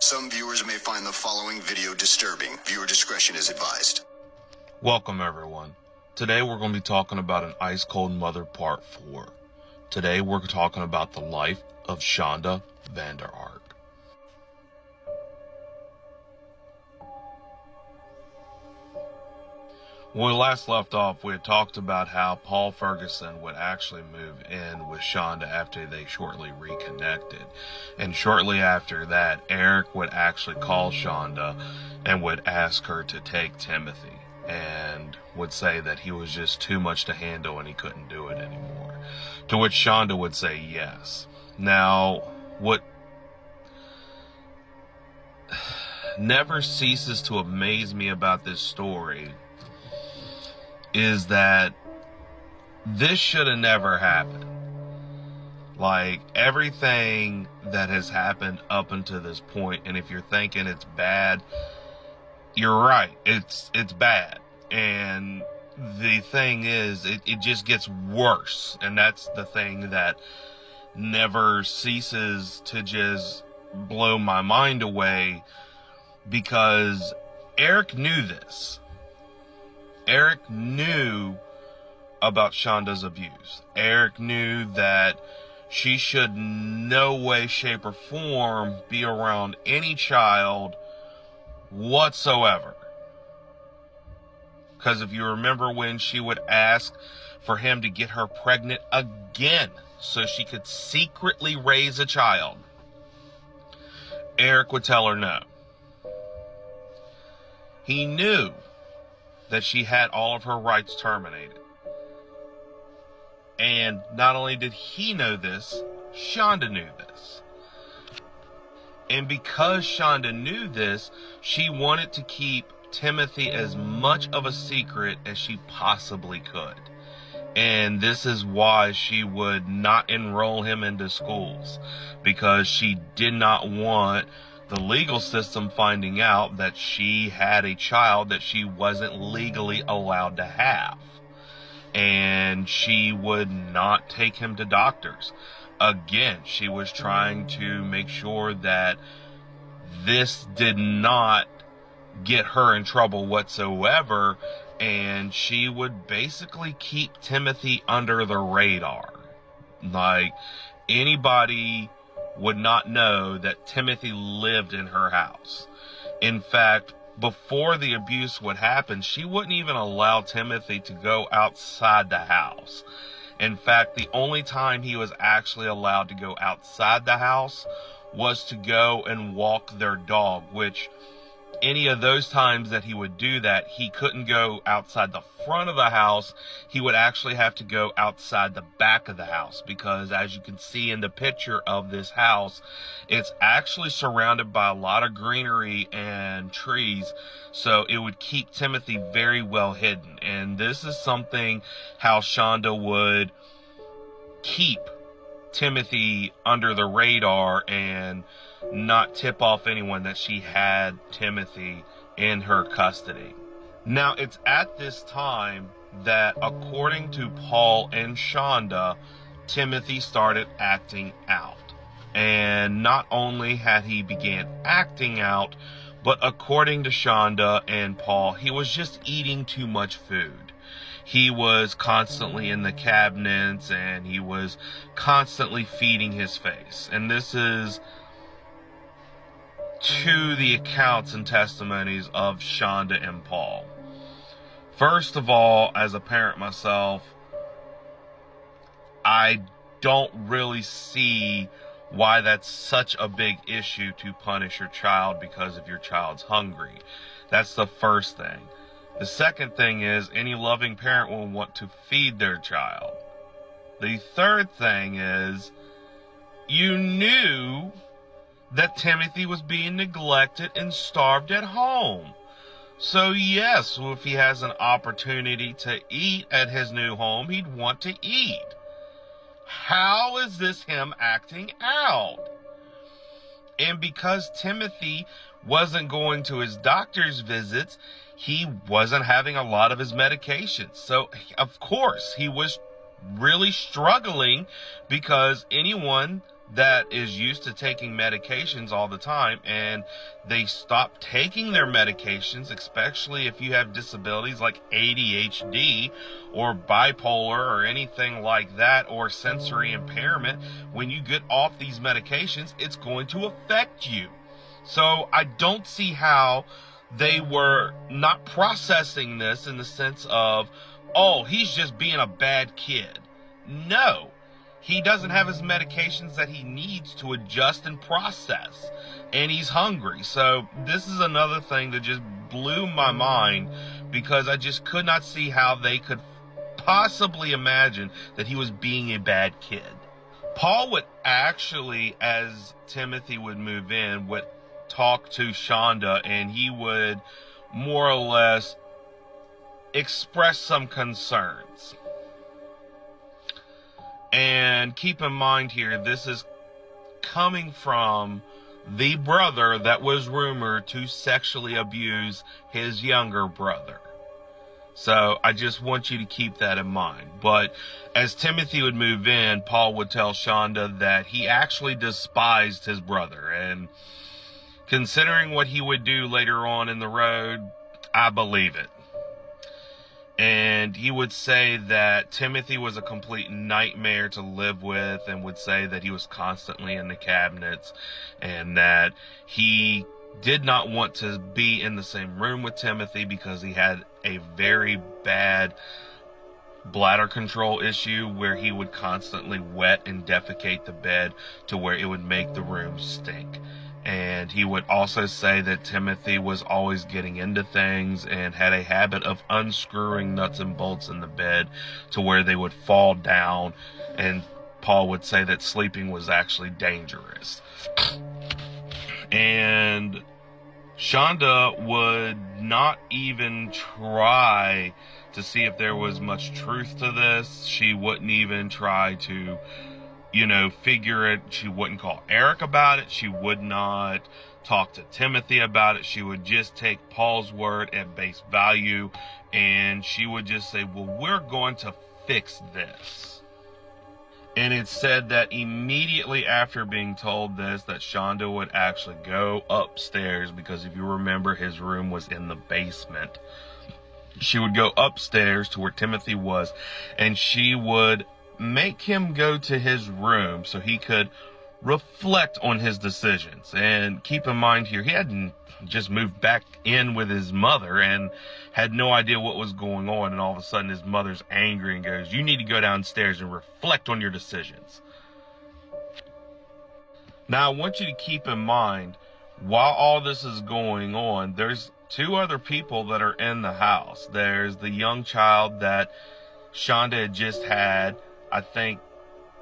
Some viewers may find the following video disturbing. Viewer discretion is advised. Welcome everyone. Today we're going to be talking about An Ice Cold Mother Part 4. Today we're talking about the life of Shonda Vander Ark. When we last left off, we had talked about how Paul Ferguson would actually move in with Shonda after they shortly reconnected. And shortly after that, Eric would actually call Shonda and would ask her to take Timothy, and would say that he was just too much to handle and he couldn't do it anymore. To which Shonda would say yes. Now, what never ceases to amaze me about this story is that this should have never happened. Like, everything that has happened up until this point, and if you're thinking it's bad, you're right, it's bad. And the thing is, it just gets worse, and that's the thing that never ceases to just blow my mind away, because Eric knew this. Eric knew about Shonda's abuse. Eric knew that she should no way, shape, or form be around any child whatsoever. Because if you remember when she would ask for him to get her pregnant again so she could secretly raise a child, Eric would tell her no. He knew that she had all of her rights terminated. And not only did he know this, Shonda knew this. And because Shonda knew this, she wanted to keep Timothy as much of a secret as she possibly could. And this is why she would not enroll him into schools, because she did not want the legal system finding out that she had a child that she wasn't legally allowed to have. And she would not take him to doctors. Again, she was trying to make sure that this did not get her in trouble whatsoever, and she would basically keep Timothy under the radar. Like, anybody would not know that Timothy lived in her house. In fact, before the abuse would happen, she wouldn't even allow Timothy to go outside the house. In fact, the only time he was actually allowed to go outside the house was to go and walk their dog, which any of those times that he would do that, he couldn't go outside the front of the house. He would actually have to go outside the back of the house, because as you can see in the picture of this house, it's actually surrounded by a lot of greenery and trees, so it would keep Timothy very well hidden. And this is something how Shonda would keep Timothy under the radar and not tip off anyone that she had Timothy in her custody. Now, it's at this time that, according to Paul and Shonda, Timothy started acting out. And not only had he began acting out, but according to Shonda and Paul, he was just eating too much food. He was constantly in the cabinets, and he was constantly feeding his face. And this is to the accounts and testimonies of Shonda and Paul. First of all, as a parent myself, I don't really see why that's such a big issue to punish your child because if your child's hungry. That's the first thing. The second thing is, any loving parent will want to feed their child. The third thing is, you knew that Timothy was being neglected and starved at home. So yes, if he has an opportunity to eat at his new home, he'd want to eat. How is this him acting out? And because Timothy wasn't going to his doctor's visits, he wasn't having a lot of his medications. So, of course, he was really struggling, because anyone that is used to taking medications all the time, and they stop taking their medications, especially if you have disabilities like ADHD or bipolar or anything like that, or sensory impairment. When you get off these medications, it's going to affect you. So I don't see how they were not processing this in the sense of, oh, he's just being a bad kid. No. He doesn't have his medications that he needs to adjust and process. And he's hungry. So this is another thing that just blew my mind, because I just could not see how they could possibly imagine that he was being a bad kid. Paul would actually, as Timothy would move in, would talk to Shonda, and he would more or less express some concerns. And keep in mind here, this is coming from the brother that was rumored to sexually abuse his younger brother. So I just want you to keep that in mind. But as Timothy would move in, Paul would tell Shonda that he actually despised his brother. And considering what he would do later on in the road, I believe it. And he would say that Timothy was a complete nightmare to live with, and would say that he was constantly in the cabinets, and that he did not want to be in the same room with Timothy because he had a very bad bladder control issue where he would constantly wet and defecate the bed to where it would make the room stink. And he would also say that Timothy was always getting into things and had a habit of unscrewing nuts and bolts in the bed to where they would fall down. And Paul would say that sleeping was actually dangerous. And Shonda would not even try to see if there was much truth to this. She wouldn't even try to figure it. She wouldn't call Eric about it. She would not talk to Timothy about it. She would just take Paul's word at base value, and she would just say, well, we're going to fix this. And it said that immediately after being told this, that Shonda would actually go upstairs, because if you remember, his room was in the basement. She would go upstairs to where Timothy was, and she would make him go to his room so he could reflect on his decisions. And keep in mind here, he hadn't just moved back in with his mother and had no idea what was going on, and all of a sudden his mother's angry and goes, you need to go downstairs and reflect on your decisions. Now I want you to keep in mind, while all this is going on, there's two other people that are in the house. There's the young child that Shonda had just had. I think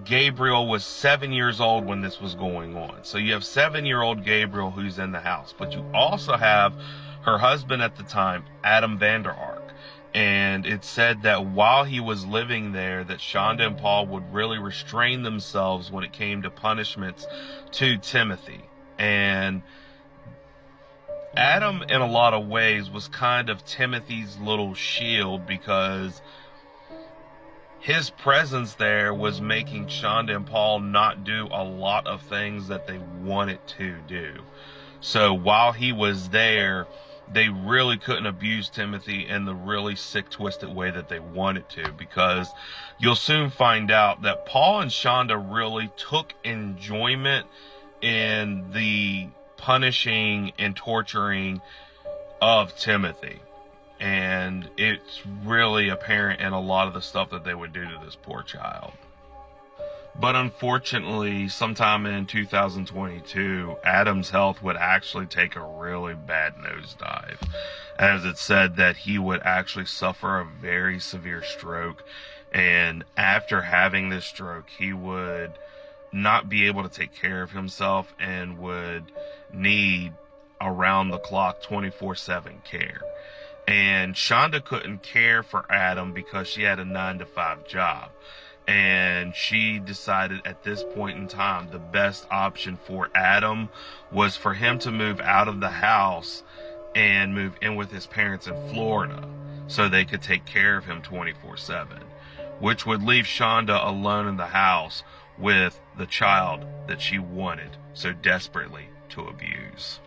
Gabriel was 7 years old when this was going on. So you have 7-year-old Gabriel who's in the house. But you also have her husband at the time, Adam Vander Ark. And it said that while he was living there, that Shonda and Paul would really restrain themselves when it came to punishments to Timothy. And Adam, in a lot of ways, was kind of Timothy's little shield, because his presence there was making Shonda and Paul not do a lot of things that they wanted to do. So while he was there, they really couldn't abuse Timothy in the really sick, twisted way that they wanted to, because you'll soon find out that Paul and Shonda really took enjoyment in the punishing and torturing of Timothy. And it's really apparent in a lot of the stuff that they would do to this poor child. But unfortunately, sometime in 2022, Adam's health would actually take a really bad nosedive, as it said that he would actually suffer a very severe stroke. And after having this stroke, he would not be able to take care of himself and would need around the clock 24/7 care. And Shonda couldn't care for Adam because she had a 9-to-5 job. And she decided at this point in time, the best option for Adam was for him to move out of the house and move in with his parents in Florida so they could take care of him 24/7, which would leave Shonda alone in the house with the child that she wanted so desperately to abuse.